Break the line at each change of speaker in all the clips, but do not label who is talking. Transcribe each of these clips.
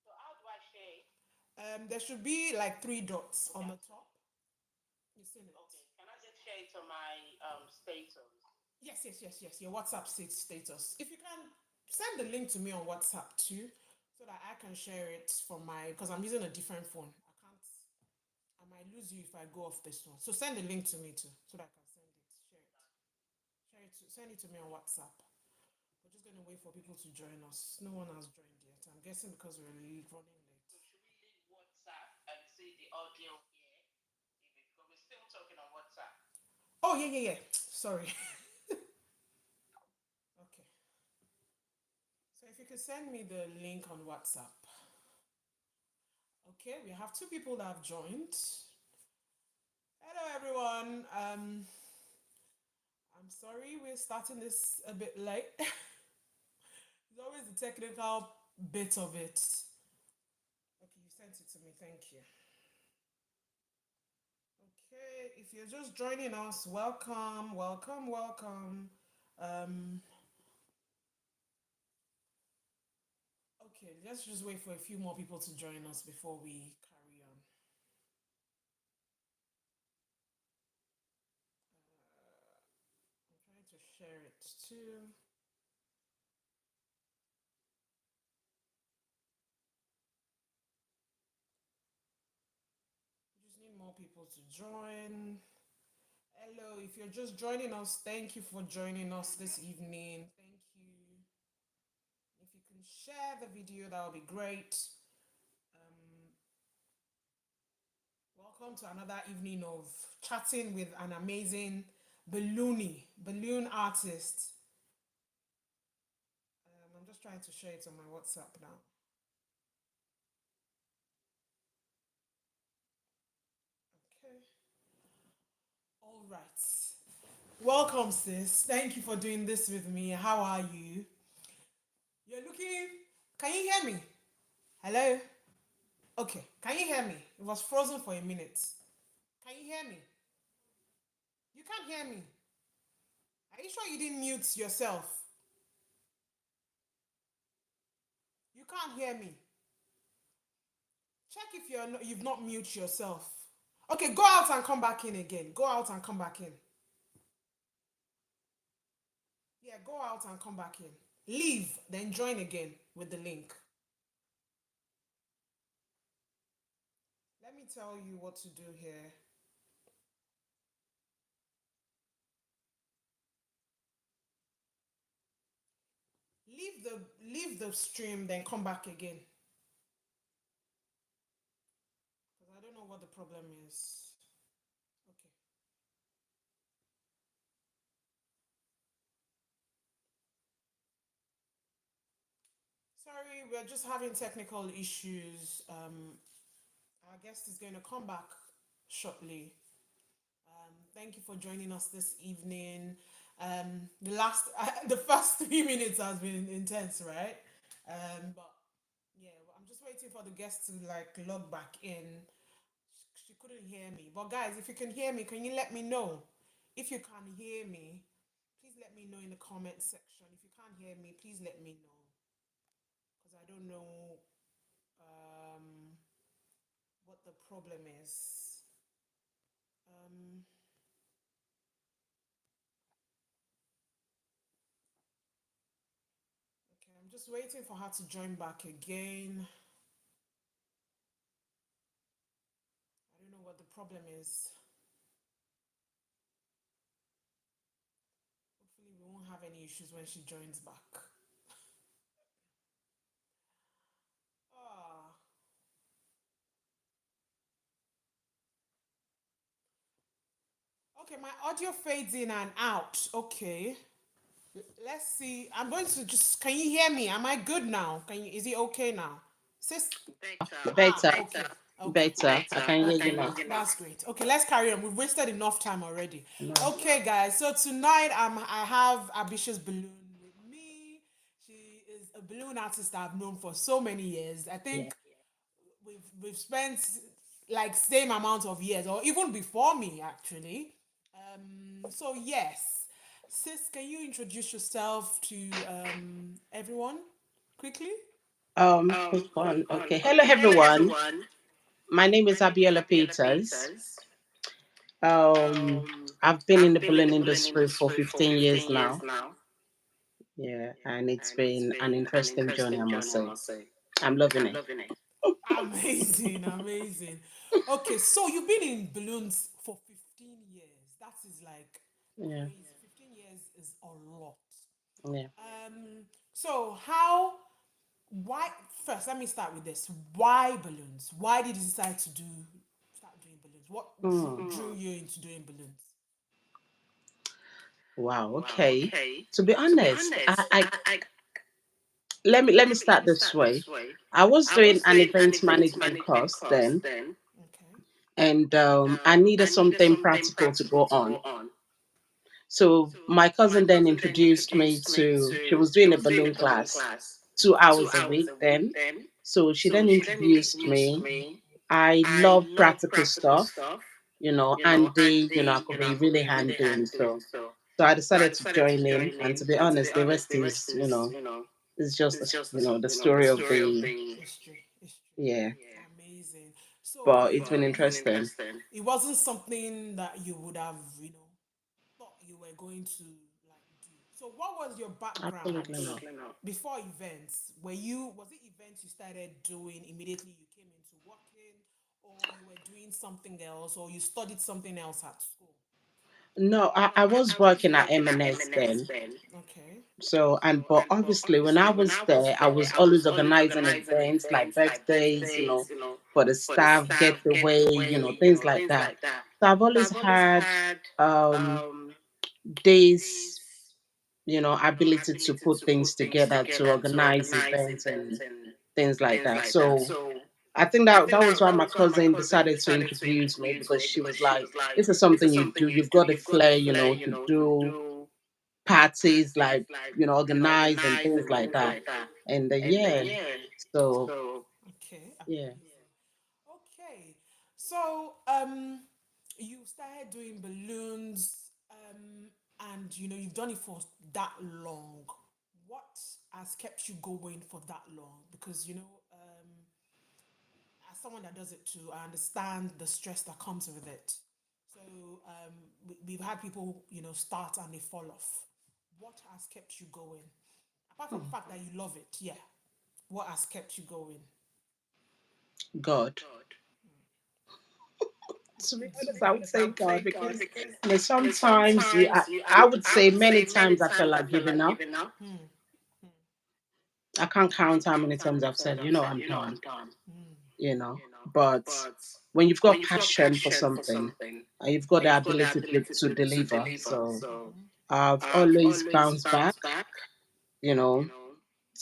So how do I share it?
There should be like three dots on the top. You seen it?
Okay. Can I just share it on my status?
Yes, yes, yes, yes. Your WhatsApp status. If you can send the link to me on WhatsApp too, so that I can share it from my because I'm using a different phone. I can't. I might lose you if I go off this one. So send the link to me too, so that I can send it. Share it. Share it. Send it to me on WhatsApp. We're just gonna wait for people to join us. No one has joined yet. I'm guessing because we're running late.
So should we leave WhatsApp and see the audio here? Because we're still talking on WhatsApp.
Oh yeah, yeah, yeah. Sorry. Okay. So if you could send me the link on WhatsApp. Okay, we have two people that have joined. Hello everyone. I'm sorry we're starting this a bit late. It's always the technical bit of it. Okay, you sent it to me. Thank you. Okay, if you're just joining us, welcome, welcome, welcome. Um, okay, let's just wait for a few more people to join us before we carry on. I'm trying to share it too. We just need more people to join. Hello, if you're just joining us, thank you for joining us this evening. Thank you. If you can share the video, that would be great. Um, Welcome to another evening of chatting with an amazing balloon artist. I'm just trying to share it on my WhatsApp now. Okay. All right. Welcome, sis. Thank you for doing this with me. How are you? You're looking. Can you hear me? Hello? Okay. Can you hear me? It was frozen for a minute. Can you hear me? You can't hear me. Are you sure you didn't mute yourself? You can't hear me. Check if you've not mute yourself. Okay, go out and come back in again. Go out and come back in. Yeah, go out and come back in. Leave, then join again with the link. Let me tell you what to do here. Leave the stream, then come back again. Because I don't know what the problem is. Okay. Sorry, we're just having technical issues. Our guest is going to come back shortly. Thank you for joining us this evening. The first 3 minutes has been intense, right? But yeah, I'm just waiting for the guest to like log back in. She couldn't hear me. But guys, if you can hear me, can you let me know? If you can hear me, please let me know in the comment section. If you can't hear me, please let me know. Because I don't know um, what the problem is. Um, okay, I'm just waiting for her to join back again. I don't know what the problem is. Hopefully, we won't have any issues when she joins back. Ah, okay, my audio fades in and out. Okay. Let's see. I'm going to just. Can you hear me? Am I good now? Can you? Is it okay now? Sis.
Better.
Ah,
Better,
okay. Okay.
better. I can hear you now.
That's great. Okay, let's carry on. We've wasted enough time already.
No.
Okay, guys. So tonight, I have Abicious Balloon with me. She is a balloon artist that I've known for so many years. I
Yeah.
think we've spent like same amount of years, or even before me actually. So yes, sis, can you introduce yourself to everyone quickly?
Which one? Okay. Hello, everyone. My name is Abiola Peters. Um, I've been in the balloon industry for 15 years now. Yeah, and it's been an interesting journey, I must say. I'm loving it.
Amazing, amazing. Okay, so you've been in balloons for 15 years. That is like
Yeah,
crazy. 15 years is a lot.
yeah.
So how why first let me start with this. Why balloons? Why did you decide to start doing balloons? What
Hmm.
drew you into doing balloons?
Wow. Okay. To be honest, I let me start this way. I was doing an event management course then,
Okay.
and I needed something practical to go on. So my cousin then introduced me to, she was doing a balloon class 2 hours a week then. So she then introduced me. I love practical stuff, handy, I could be really handy and so I decided to join in. And to be honest, the rest is just, the story of the,
History. History.
yeah,
Amazing. So
but it's been interesting.
it wasn't something that you would have, thought you were going to like do. So what was your background
Absolutely not.
before events? Was it events you started doing immediately you came into working, or you were doing something else, or you studied something else at school?
No, I was working at M&S then.
Okay.
So, but obviously, when I was there, I was always organizing events like birthdays, for the staff, get away, things like that. So I've always had um, this, ability to put things together, to organize events and things like that. So I think that was why my cousin decided to introduce me because she was like, "This is something you do. You've got a flair, to do parties like organized and things like that." And yeah, so
Okay.
yeah.
Amazing. Okay. So you started doing balloons, and you've done it for that long. What has kept you going for that long? Because as someone that does it too, I understand the stress that comes with it. So we've had people, start and they fall off. What has kept you going? Apart from the
Hmm.
fact that you love it, yeah. What has kept you going?
God. To be honest, I would say God because sometimes I would say many times I felt like giving up.
Hmm.
I can't count how many times I've said, I'm done, you know. But when you've got passion for something and you've got the ability to deliver, so I've always bounced back, you know,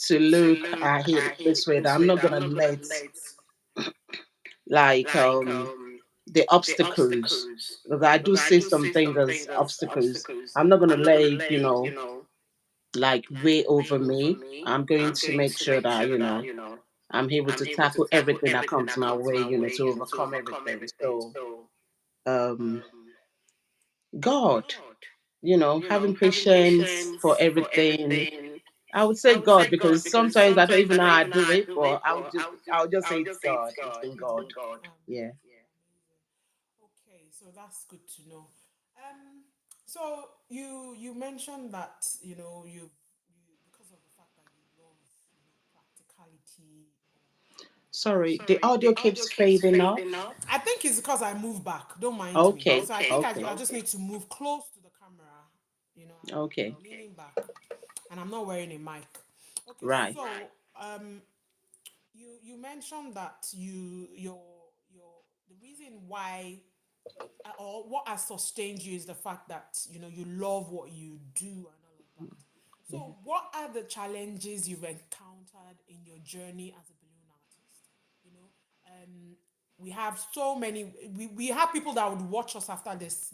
to look at it this way that I'm not gonna let like the obstacles, because I do see some things as obstacles. I'm not gonna let it, like weigh over me. I'm going to make sure that, I'm able to tackle everything that comes my way, to overcome everything. So um God, having patience for everything. I would say God because sometimes I don't even know how I do it, but I'll just say it's God. It's been God. Yeah.
Amazing. Okay, so that's good to know. So you mentioned that you because of the fact that you love practicality
Sorry, the audio keeps fading off.
I think it's because I move back. Don't mind me.
Okay.
So I think
Okay.
I just need to move close to the camera.
Okay.
Leaning back, and I'm not wearing a mic. Okay,
Right.
so um, you mentioned that your the reason why or what has sustained you is the fact that you love what you do and all of that.
Yeah.
So, what are the challenges you've encountered in your journey as a balloon artist? You know, we have so many. We have people that would watch us after this.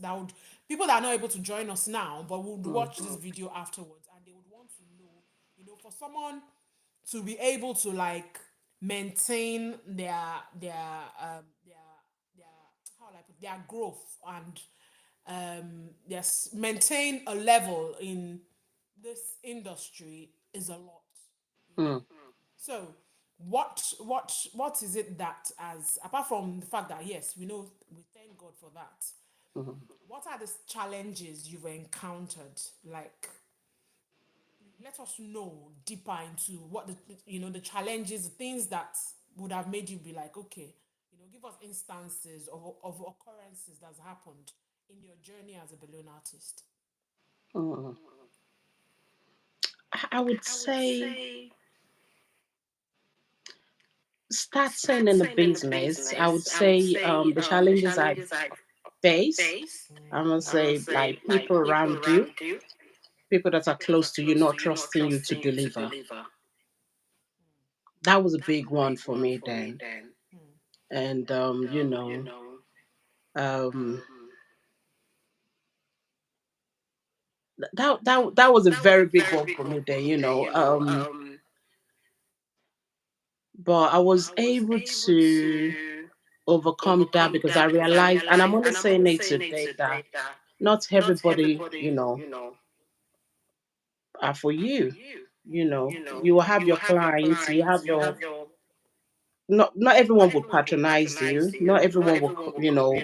People that are not able to join us now, but would
Mm.
watch this video afterwards, and they would want to know. For someone to be able to like maintain their how will I put their growth and yes maintain a level in this industry is a lot.
Mm.
So what is it that, as apart from the fact that yes, we know, we thank God for that,
Mhm.
what are the challenges you've encountered? Like, let us know deeper into what the, the challenges, the things that would have made you be like, okay, give us instances of occurrences that's happened in your journey as a balloon artist.
Mhm. I would say start saying in the business. I would say the challenges I face. I'm gonna say like people around you, people that are close to you, not trusting you to deliver. That was a big one for me then.
Mm.
And um that was a very big one for me then. But I was able to overcome that because I realized, and I'm only saying it today, that not everybody, are for you. You will have your clients, you have your, not everyone will patronize you, not everyone will,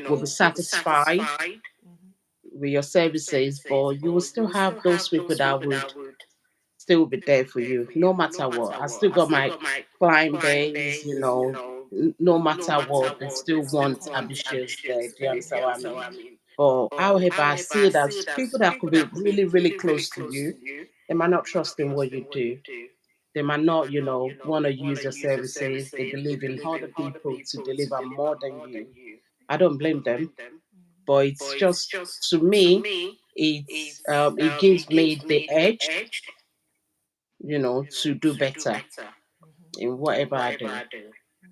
will be satisfied
Mhm.
with your services, but you will still have those people that would still be there for you no matter what. I still got my client base, no matter what, they still want ambitious there. Do you understand what I mean? But however, I see it as people that could be really, really close to you, they might not trust in what you do. They might not, want to use your services. They believe in other people to deliver more than you. I don't blame them, but it's just, to me, it gives me the edge, to do better in whatever I do.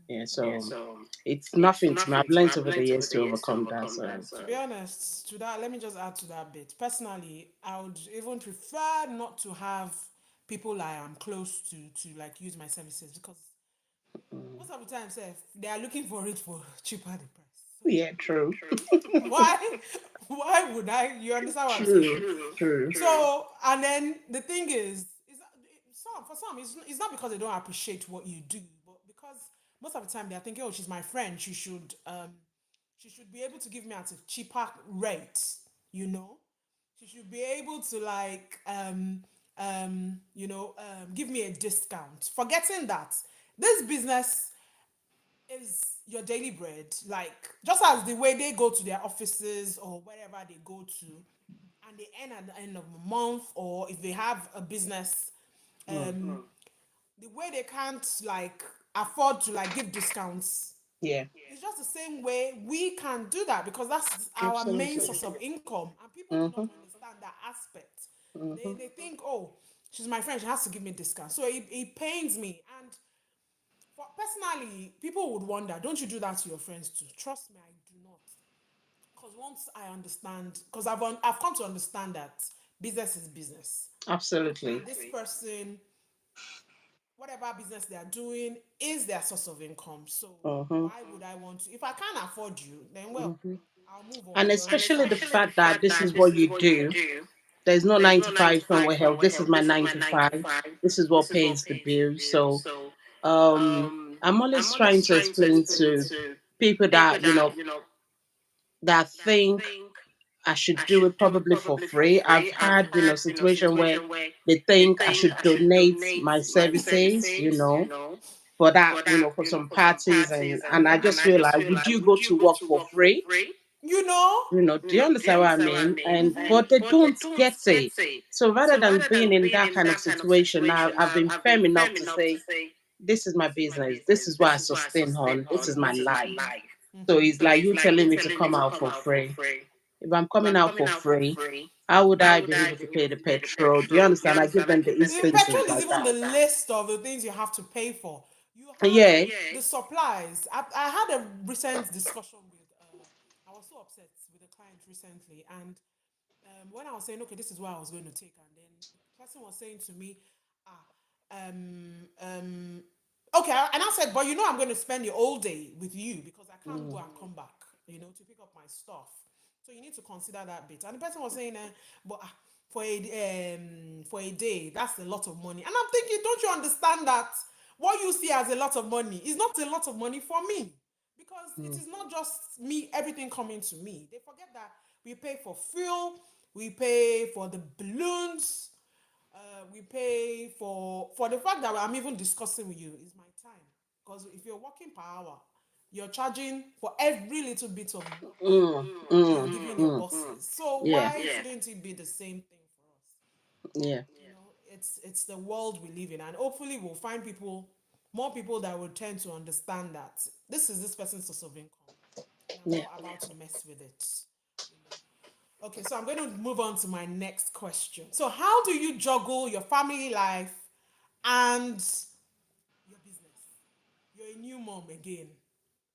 Yeah, so it's nothing to me. I've learned over the years to overcome that. So
To be honest, to that, let me just add to that bit. Personally, I would even prefer not to have people I am close to like use my services, because
mm,
most of the time, sef, they are looking for it for cheaper the price. So
yeah, true,
why why would I? You understand what I'm saying?
true, true.
So, and then the thing is that some, for some, it's not because they don't appreciate what you do, but because most of the time they are thinking, oh, she's my friend, she should be able to give me at a cheaper rate, you know. She should be able to like give me a discount. Forgetting that this business is your daily bread. Like, just as the way they go to their offices or wherever they go to, and they earn at the end of the month, or if they have a business,
Mm,
the way they can't like afford to like give discounts,
yeah,
it's just the same way we can do that, because that's our main
absolutely.
source of income, and people do not
Mm-hmm,
understand that aspect.
mm-hmm,
They think, oh, she's my friend, she has to give me a discount. So it pains me. And for personally, people would wonder, don't you do that to your friends too? Trust me, I do not. Because once I understand, because I've come to understand that business is business, and
absolutely.
this person, whatever business they are doing, is their source of income. So
Mm-hmm,
why would I want to? If I can't afford you, then well,
mm-hmm.
I'll move on.
And
You
especially the
understand?
fact that this is what you do. There's no 9 to 5 somewhere else. This is my 9 to 5. This is what pays the bills. So um, I'm always trying to explain to people that that think I should do it probably for free. I've had situation where they think I should donate my services, for that, for some parties, and I just feel like, would you go to work for free?
You know?
Do you understand what I mean? And but they don't get it. So rather than being in that kind of situation, now I've been firm enough to say, this is my business. This is what I sustain on. This is my life. So it's like you telling me to come out for free. If I'm coming out for free, how would I be able to pay the petrol? Do you understand? I give them the
The
instances
petrol is
like
even
that.
the list of the things you have to pay for. You have
Yeah.
the supplies. I had a recent discussion with, I was so upset with a client recently, and when I was saying, okay, this is what I was going to take, and then the person was saying to me, ah, okay, and I said, but I'm going to spend the whole day with you because I can't go
Mm,
and come back, to pick up my stuff. So you need to consider that bit. And the person was saying, but for a day, that's a lot of money. And I'm thinking, don't you understand that what you see as a lot of money is not a lot of money for me. Because it
Mm.
is not just me, everything coming to me. They forget that we pay for fuel, we pay for the balloons, we pay for the fact that I'm even discussing with you is my time. Because if you're working per hour, you're charging for every little bit of work
Mm.
you're
Mm.
giving your
Mm.
bosses. So
Yeah.
why shouldn't it be the same thing for us? But
Yeah.
it's the world we live in, and hopefully we'll find people, more people that will tend to understand that this is this person's source of income, and I'm
Yeah.
not about to mess with it. You know. Okay, so I'm going to move on to my next question. So, how do you juggle your family life and your business? You're a new mom again,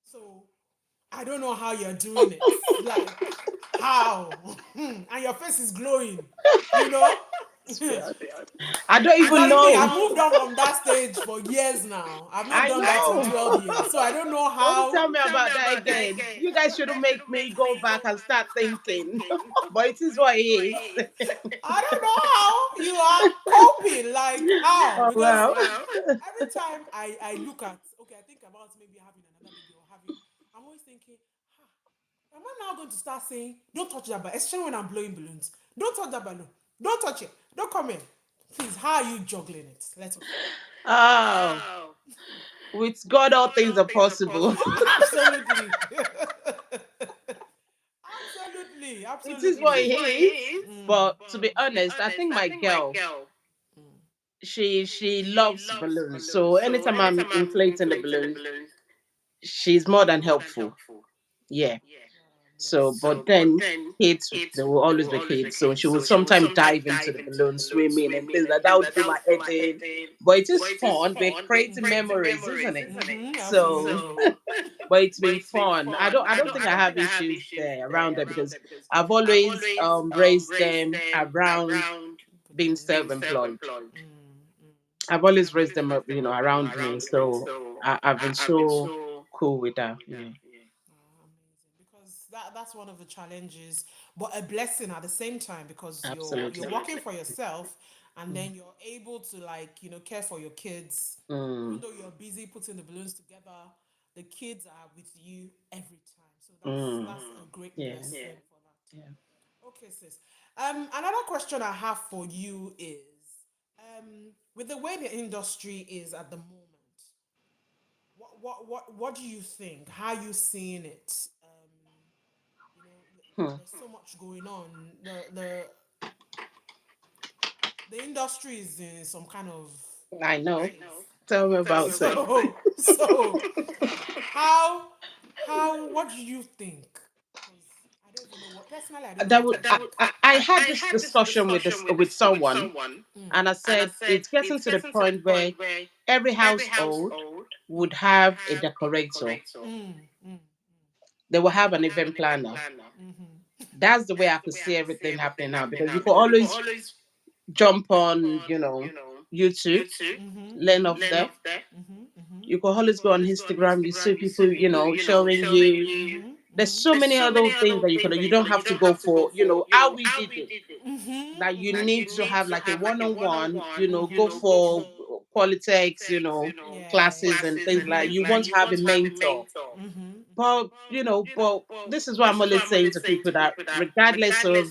so I don't know how you're doing it. Like, how? And your face is glowing, you know?
I don't even
Because me, I've
know.
moved on from that stage for years now. I've not
I
done that in
know.
12 years. So I don't know
Don't
how.
tell me about that again. You guys shouldn't make me go back and start thinking. But it is what it is.
I don't know how you are coping. Like, how?
Oh
Because
well.
every time I look at, okay, I think about maybe having another baby or having, I'm always thinking, am I now going to start saying, don't touch that balloon, especially when I'm blowing balloons? Don't touch that balloon. Don't touch it. Don't come in. Please, how are you juggling it? Let's go.
Oh, with God, all things are possible.
Absolutely. Absolutely.
It is what
Absolutely.
it is. But to be honest, I think my girl, she loves balloons. So anytime I'm inflating the balloons, she's more than helpful. Yeah. So,
Bless.
but then kids, there will always be kids. So she will sometimes dive into the balloon, swimming and things like that. Would do my head in. But it is fun. We're creating memories, isn't it? So,
Absolutely.
but it's been fun. I don't think I have issues there around there because I've always raised them around being self-employed. I've always raised them up, around me. So I've been so cool with that. Yeah,
Amazing. Because that's one of the challenges, but a blessing at the same time because you're
absolutely.
working for yourself and
Mm,
then you're able to like, care for your kids. Even
mm,
though you're busy putting the balloons together, the kids are with you every time. So
mm.
that's a great
Yeah,
blessing for
yeah.
that. Okay, sis. Another question I have for you is with the way the industry is at the moment, what do you think? How you seeing it? You know,
Hmm.
there's so much going on. The industry is in some kind of
I know.
phase.
Tell me about it.
So how what do you think? Because I don't even know what personally I don't know
That
what
would
I think.
I had this discussion with someone, and I said it's getting to the point where every household would have a decorator.
Mm, mm,
They will have an event planner.
mm-hmm,
That's the way I could see everything happening now because you could always jump on, YouTube,
mm-hmm,
learn
mm-hmm,
off there.
mm-hmm, mm-hmm,
You could always go on Instagram. You see people, showing you. There's
mm-hmm,
so many other things that you could. You don't have to go for, how we did it. That you
mm-hmm.
need to have like a one-on-one. Go for politics,
Yeah.
classes and things like. You want to have a mentor.
Mm-hmm.
But this is what I'm always saying to people that regardless of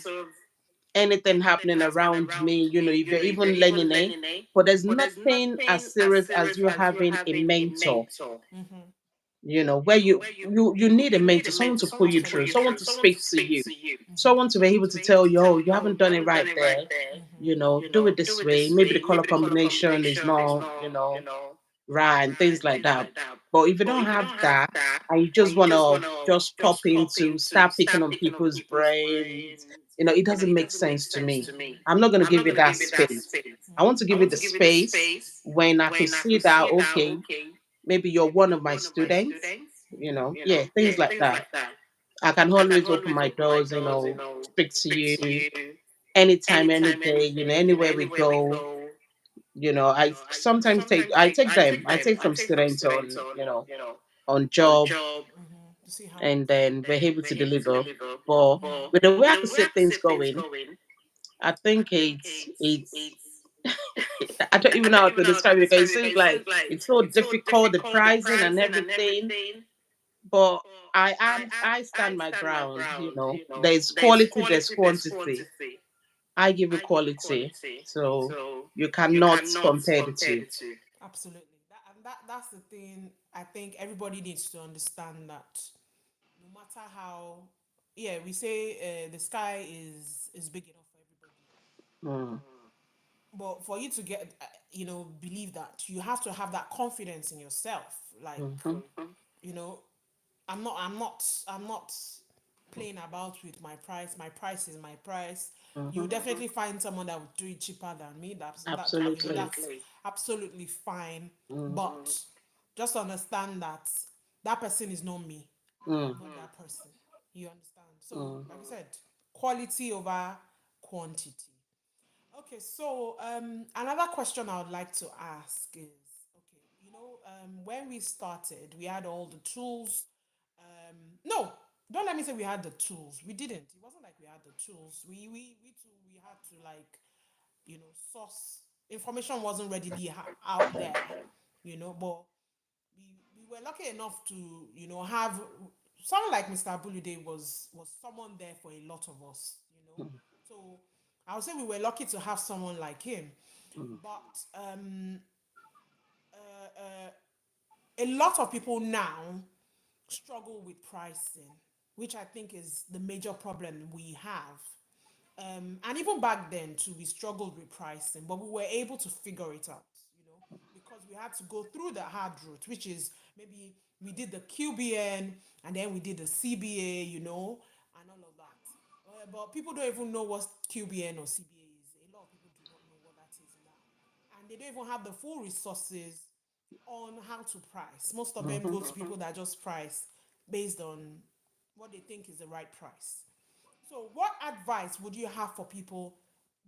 anything happening around me, if you're even learning it, but there's nothing as serious as you having a mentor,
Mm-hmm.
where you need a mentor, someone to pull you through, someone to speak to you, someone to be able to tell you, oh, you haven't done it right there, do it this way. Maybe the color combination is not, right, and things like that. But if you don't have that and you just want to just pop into start picking on people's brains, it doesn't make sense to me. I'm not going to give you that space. I want to give you the space when I could see that, okay, maybe you're one of my students, yeah, things like that. I can always open my doors, speak to you anytime, any day, anywhere we go. I take some students on, on job,
To see how
and
it's
then we're able to deliver. But with the way I could see things going, I think it's I don't even know how to describe it because it seems like it's so difficult, the pricing and everything. But I stand my ground. There's quality, there's quantity. I give you quality, so you cannot compare the two.
Absolutely. That's the thing. I think everybody needs to understand that no matter how, yeah, we say the sky is big enough for everybody.
Mm,
But for you to get, believe that, you have to have that confidence in yourself. Like,
mhm,
you know, I'm not playing about with my price. My price is my price. You
mhm.
definitely find someone that would do it cheaper than me.
Absolutely.
That's absolutely fine.
Mm,
But just understand that that person is not me.
mm,
I'm not that person. You understand? So,
mm.
like I said, quality over quantity. Okay, so another question I would like to ask is, okay, when we started, we had all the tools. No, don't let me say we had the tools. We didn't. It wasn't like we had the tools. We had to, like, source information wasn't readily out there, but we were lucky enough to have someone like Mr. Bulude was someone there for a lot of us, so I would say we were lucky to have someone like him. But a lot of people now struggle with pricing, which I think is the major problem we have. And even back then too, we struggled with pricing, but we were able to figure it out, because we had to go through the hard route, which is maybe we did the QBN and then we did the CBA, and all of that. But people don't even know what QBN or CBA is. A lot of people do not know what that is now. And they don't even have the full resources on how to price. Most of them
Mhm.
go to people that just price based on what they think is the right price. So, what advice would you have for people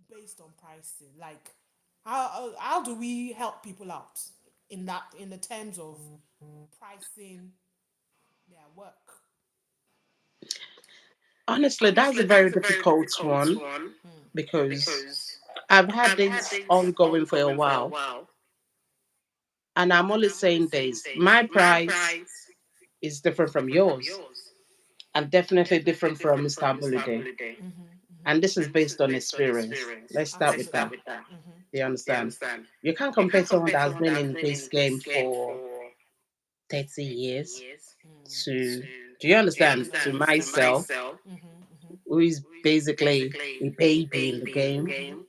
based on pricing? Like, how do we help people out in the terms of pricing their work?
Honestly, that's a very difficult one because I've had this ongoing for a while, and I'm only saying this: my price is different from yours, and definitely different from Mr. Abulide. And this is based on experience. Let's start with that. You understand? You can't compare someone that has been in this game for 30 years to, do you understand? To myself, who is basically a baby in the game.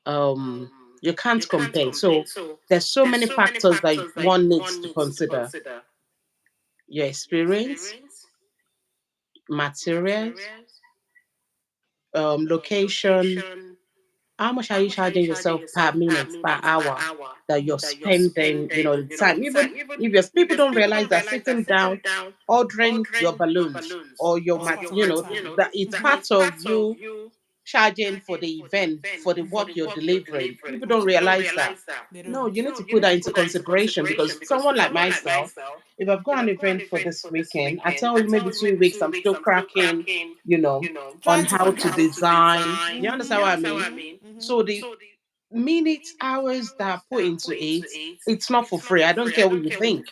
Um, you can't compare. So there's so many factors that one needs to consider: your experience, materials, location. How much are you charging yourself per minute, per hour that you're spending, the time? Even if your people don't realize that sitting down, ordering your balloons or your
It's part of the time.
that it's part of you charging for the event, for the work you're delivering. People don't
Absolutely.
realize that.
They
No,
don't.
you need to put that into consideration because someone like myself, if I've got an event for this weekend, I tell you maybe 2 weeks I'm still cracking, you know, on
Trying to
how to
figure.
design. You understand what I mean?
Mm-hmm.
So the minutes, hours that are put into it, it's not for free. I don't care what you think.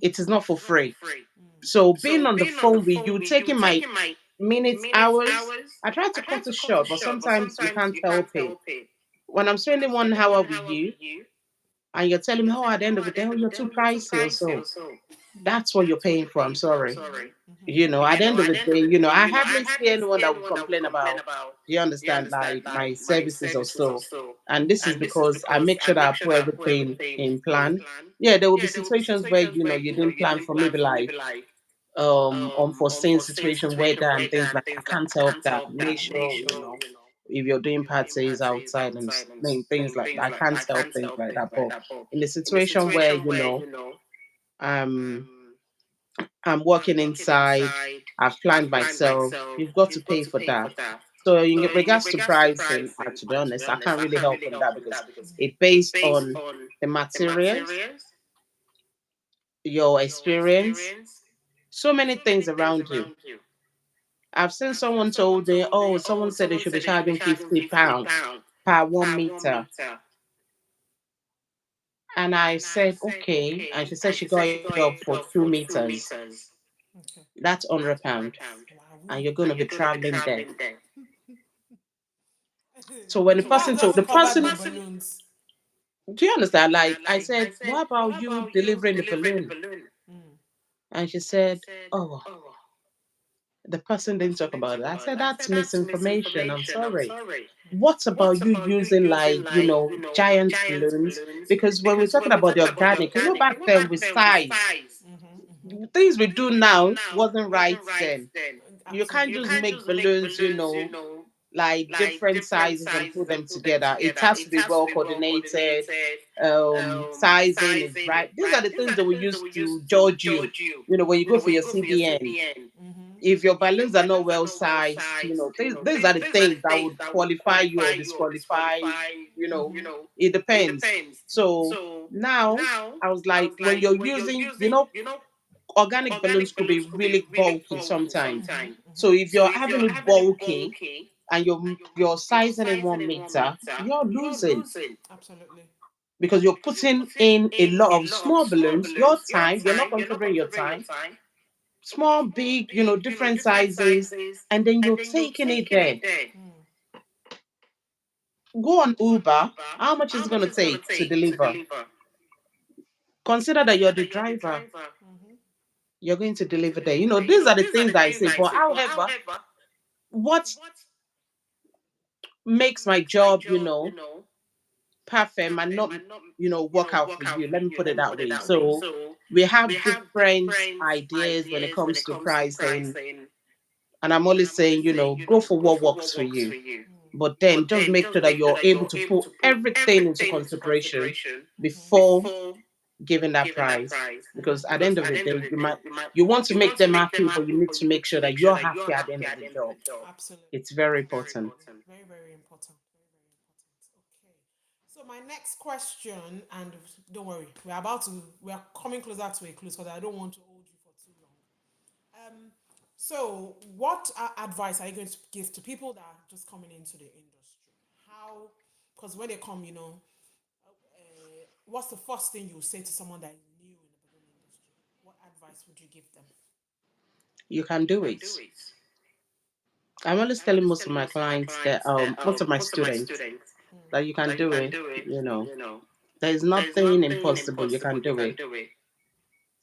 It is not for free. So being on the phone with you, taking my minutes, hours, I try to cut it short, but sometimes you can't help it. When I'm spending 1 hour with you and you're telling me, oh, at the end of the day, oh, you're too pricey or so, that's what you're paying for. I'm sorry. At the end of the day, I hardly see anyone that will complain about, do you understand, like my services or so. And this is because I make sure that I put everything in plan. Yeah, there will be situations where, you didn't plan for, maybe like unforeseen situation, weather and things like that. I can't help that. Make sure, if you're doing parties outside and things like that, I can't help things like that. But in the situation where, um I'm working inside, I've planned myself, you've got to pay for that. So in regards to pricing, to be honest, I can't really help on that because it's based on the materials, your experience, so many things around you. I've seen someone told me, oh, someone said they should be charging £50. per 1 meter. And I said, okay. And she said she got it up for 2 meters.
Okay.
That's £100. And
Wow.
you're going to be traveling there. So when the
So
person
that
told the
just covered the
person,
balloons.
do you understand? Like I said, what about you delivering the balloon?
Mm.
And she said, oh, the person didn't talk about it. I said, that's misinformation. I'm sorry. What about you using like, giant balloons? Because when we're talking about the organic, back then with size,
Mm-hmm.
things we do now wasn't right then. You can't just
Absolutely.
make balloons, like different sizes and put them together. It has to be well coordinated. Sizing is right. These are the things that we use to judge you. When you go for your CBN,
Mm-hmm.
if your balloons are not well sized, these are the things that would qualify you or disqualify. You know,
Mm-hmm.
it depends. So now I was like, when you're using, organic balloons could be really bulky sometimes. So if you're having it bulky and you're sizing in 1 meter, you're losing
Absolutely.
because you're putting in a lot of small balloons. Your time, you're not considering your time. Small, big, different sizes, and then you're taking it there.
Mm.
Go on Uber. How much is it going to take to deliver? Consider that you're the driver.
Mm-hmm.
You're going to deliver there. These are the things that I say. But however, what makes my job, perfect might not, work out for you. Let me put it that way. So we have different ideas when it comes to pricing. And I'm only saying, go for what works for you. But then just make sure that you're able to put everything into consideration before giving that price. Because at the end of the day, you want to make them happy, but you need to make sure that you're happy at the end of the job.
Absolutely.
It's very important.
Very, very important. Very, very important. Okay. So my next question, and don't worry, we are coming closer to a close because I don't want to hold you for too long. So what advice are you going to give to people that are just coming into the industry? How, because when they come, what's the first thing you say to someone that is new in the balloon industry? What advice would you give them?
You can do it. I'm always telling most of my clients that, most of my students, that you can do it. You know, there's nothing impossible. You can do it.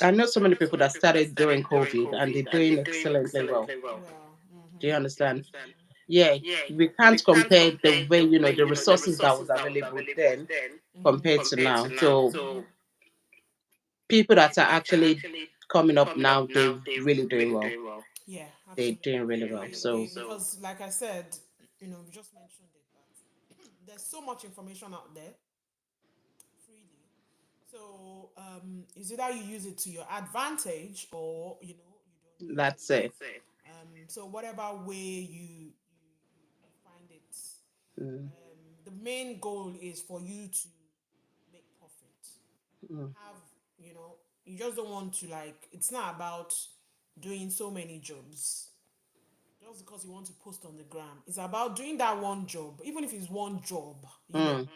I know so many people that started during COVID and they're doing excellently well.
Well,
Do you
mm-hmm.
understand? Yeah, we can't compare the way, the resources that was available then
Mm-hmm.
compared to now. So people that are actually coming up now, they're really doing well.
Yeah,
They're
absolutely.
doing really well. So
Because, like I said, you just mentioned it that there's so much information out there freely. So, is either you use it to your advantage or you don't use
that's
it.
it.
So whatever way you find it,
Mm,
the main goal is for you to make profit.
mm,
Have you just don't want to, like, it's not about doing so many jobs just because you want to post on the gram. It's about doing that one job, even if it's one job,
mm,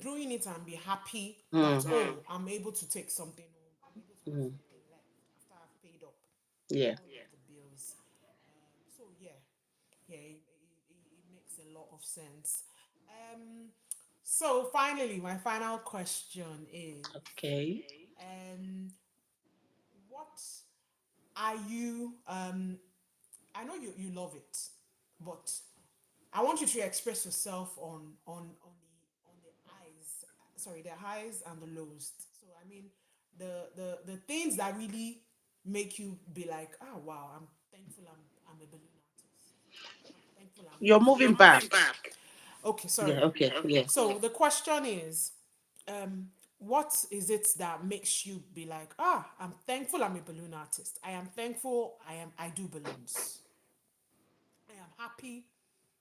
doing it and be happy that,
mm,
I'm able to take something home. I'm able to have
mm.
something left after I've paid up
Yeah.
all of the bills. So yeah, it makes a lot of sense. Um, so finally, my final question is,
Okay.
what are you? I know you love it, but I want you to express yourself on the highs, sorry, the highs and the lows. So I mean, the things that really make you be like, oh wow, I'm thankful I'm a balloon artist. I'm thankful I'm
You're
this.
moving back.
Okay, sorry.
Yeah. Okay. Yeah.
So the question is, what is it that makes you be like, I'm thankful I'm a balloon artist. I am thankful I do balloons. I am happy.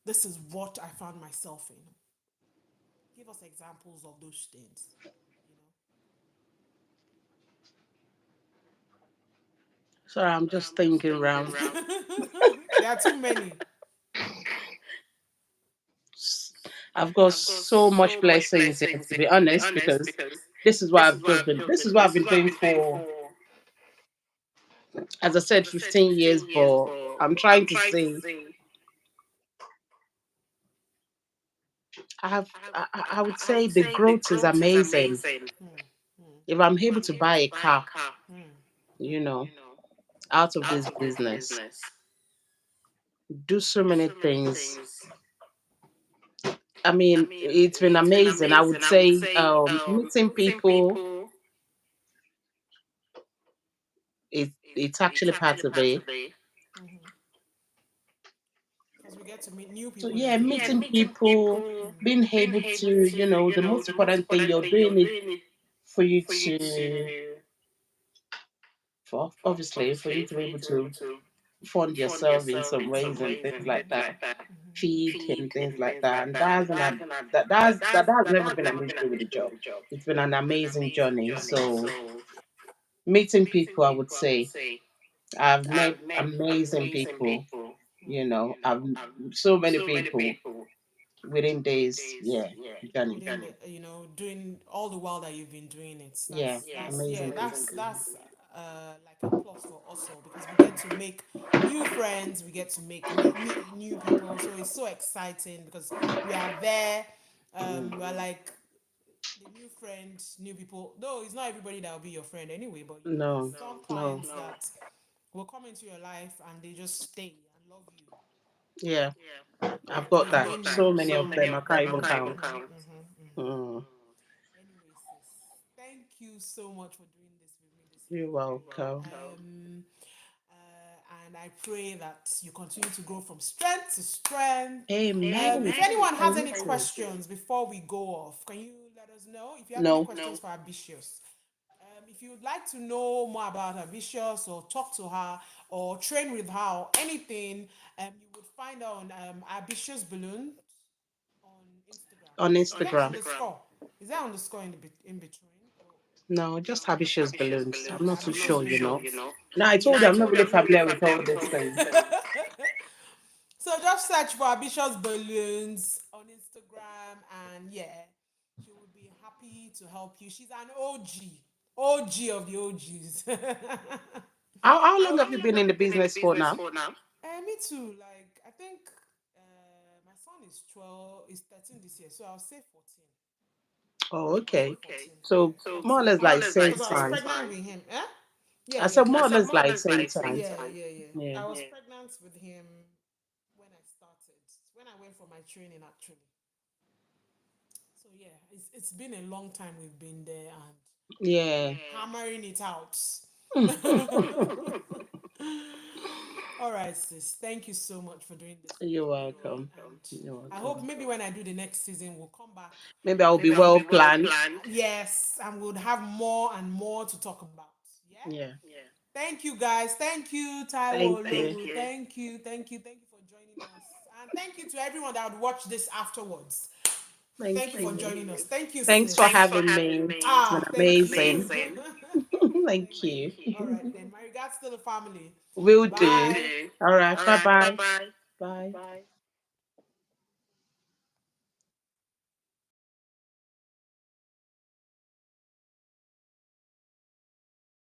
This is what I found myself in. Give us examples of those things. You
Sorry, I'm just thinking around.
know, there are too many.
I've got so much blessings here, to be honest, because this is what I've been doing for, as I said, 15 years, but I'm trying to say I would say the growth is amazing.
Mm, mm,
If I'm able to buy a car,
mm,
you know, out of this business, do so many things. I mean, it's been amazing. I would say meeting people, it's actually part of it.
mm. Because we get to meet new
So
people
yeah,
every
meeting
day.
people, being able to, the most important thing, you're doing it for you to, for obviously for you to be able to fund yourself in some ways and things like that, feed and things like that. And that has never been an issue with the job. It's been an amazing journey. So meeting people, I would say I've met amazing people. I've so many people within days. Yeah, journey.
Within the, doing all the while that you've been doing it.
Yeah,
That's yeah,
amazing people.
that's like a plus for us all because we get to make new friends, we get to meet new people. So it's so exciting because we are there.
Mm.
We're like the new friend, new people. Though it's not everybody that will be your friend anyway, but
No,
there's some
no.
clients that will come into your life and they just stay and love you.
Yeah,
And
I've got
you've
that.
known you
So many
so
of
many
them.
of
I
them.
can't even count. Mm.
Anyway, sis, thank you so much for doing this with me this
You're
evening.
welcome.
And I pray that you continue to grow from strength to strength.
Amen.
If anyone
And
has
you
any
too.
questions before we go off, can you let us know? If you have any
No.
questions for Abicious, if you would like to know more about Abicious or talk to her or train with her or anything, you would find her on Abicious Balloon on Instagram.
On
Is there
Instagram.
underscore? Is there underscore in between? Or
No, just ambitious balloons. I'm
okay,
not too
ambitious
sure.
balloons.
No, I
Yeah.
told you I'm not really familiar with all these things.
So just search for ambitious balloons on Instagram, and yeah, she would be happy to help you. She's an OG of the OGs.
How long have you been in the business for now?
Me too. Like I think my son is 12, is 13 this year, so I'll say 14.
Oh,
I'll say
okay.
14. Yeah,
So more or
14.
less like same
Because I was
time.
pregnant with him. Eh? Yeah,
I
yeah,
said
yeah.
more or less like same time.
Yeah.
Yeah.
I was pregnant with him when I started, when I went for my training actually. So yeah, it's been a long time we've been there and
Yeah.
hammering it out. All right, sis. Thank you so much for doing this
You're
with me.
welcome.
And
You're
I hope
welcome.
maybe when I do the next season, we'll come back.
Maybe I'll be well planned.
Yes, and we'll have more and more to talk about. Yeah.
Yeah.
Thank you, guys. Thank you,
Thank
Taiwo
you.
Logu. Thank you for joining us. And thank you to everyone that would watch this afterwards. Thank
Thank
you for
you.
joining us. Thank you,
Thanks
sis.
for having me. It's been
Thank
amazing.
you.
Thank
Thank
you.
you. All right, then. My regards to the family.
Will do.
Bye.
All right. Bye bye. Bye.